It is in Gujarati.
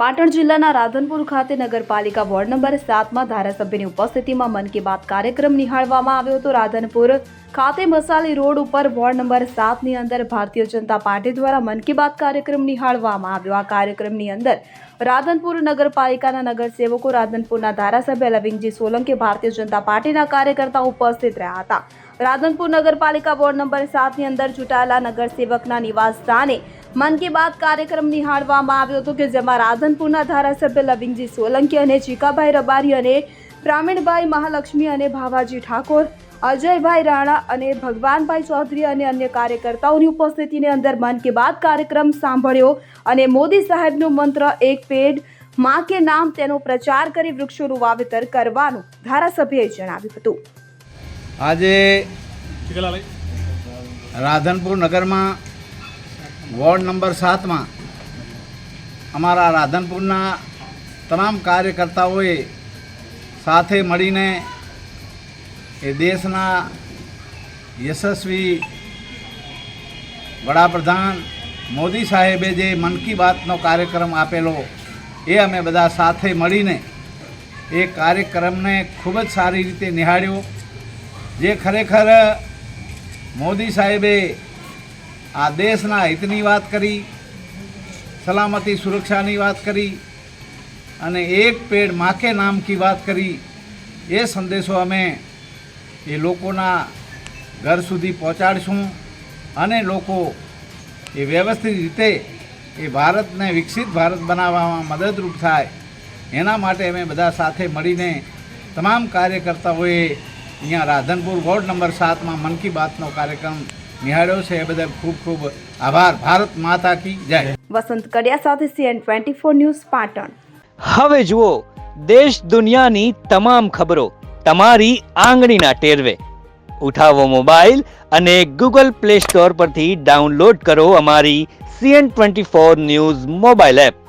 પાટણ જિલ્લાના રાધનપુર ખાતે નગરપાલિકા વોર્ડ નંબર 7માં ધારાસભ્યની ઉપસ્થિતિમાં મન કી બાત કાર્યક્રમ નિહાળવામાં આવ્યો હતો। રાધનપુર ખાતે મસાલી રોડ ઉપર વોર્ડ નંબર 7ની અંદર ભારતીય જનતા પાર્ટી દ્વારા મન કી બાત કાર્યક્રમ નિહાળવામાં આવ્યો। આ કાર્યક્રમની અંદર રાધનપુર નગરપાલિકાના નગરસેવકો, રાધનપુરના ધારાસભ્ય લવિંગજી સોલંકી, ભારતીય જનતા પાર્ટીના કાર્યકર્તાઓ ઉપસ્થિત રહ્યા હતા। રાધનપુર નગરપાલિકા વોર્ડ નંબર 7ની અંદર ચૂંટાયેલા નગરસેવકના નિવાસ સ્થાને મન કી બાત કાર્યક્રમ નિહાળવામાં આવ્યો હતો કે જેમાં રાધનપુરના ધારાસભ્ય લવિંગજી સોલંકી અને ચીકાભાઈ રબારી અને બ્રાહ્મણભાઈ મહાલક્ષ્મી અને ભાવાજી ઠાકોર, અજયભાઈ રાણા અને ભગવાનભાઈ ચૌધરી અને અન્ય કાર્યકર્તાઓની ઉપસ્થિતિની અંદર મન કી બાત કાર્યક્રમ સાંભળ્યો અને મોદી સાહેબનું મંત્ર એક પેડ માં કે નામ તેનો પ્રચાર કરી વૃક્ષોનું વાવેતર કરવાનું ધારાસભ્યએ જણાવ્યું હતું। આજે રાધનપુર નગરમાં વોર્ડ નંબર 7માં અમારા રાધનપુરના તમામ કાર્યકર્તાઓએ સાથે મળીને એ દેશના યશસ્વી વડાપ્રધાન મોદી સાહેબે જે મન કી બાતનો કાર્યક્રમ આપેલો એ અમે બધા સાથે મળીને એ કાર્યક્રમને ખૂબ જ સારી રીતે નિહાળ્યો। જે ખરેખર મોદી સાહેબે આ દેશના હિતની વાત કરી, સલામતી સુરક્ષાની વાત કરી અને એક પેડ માં કે નામ કી વાત કરી। એ સંદેશો અમે એ લોકોના ઘર સુધી પહોંચાડીશું અને લોકો એ વ્યવસ્થિત રીતે એ ભારતને વિકસિત ભારત બનાવવામાં મદદરૂપ થાય એના માટે અમે બધા સાથે મળીને તમામ કાર્યકર્તાઓએ અહીંયા રાધનપુર વોર્ડ નંબર 7માં મન કી બાતનો કાર્યક્રમ નિહાળ્યો છે। એ બદલ ખૂબ ખૂબ આભાર। ભારત માતા કી જય। વસંત કડિયા સાથે CN24 ન્યૂઝ પાટણ। હવે જુઓ દેશ દુનિયાની તમામ ખબરો તમારી આંગળીના ટેરવે। ઉઠાવો મોબાઈલ અને ગૂગલ પ્લે સ્ટોર પરથી ડાઉનલોડ કરો અમારી CN24 ન્યૂઝ મોબાઈલ એપ।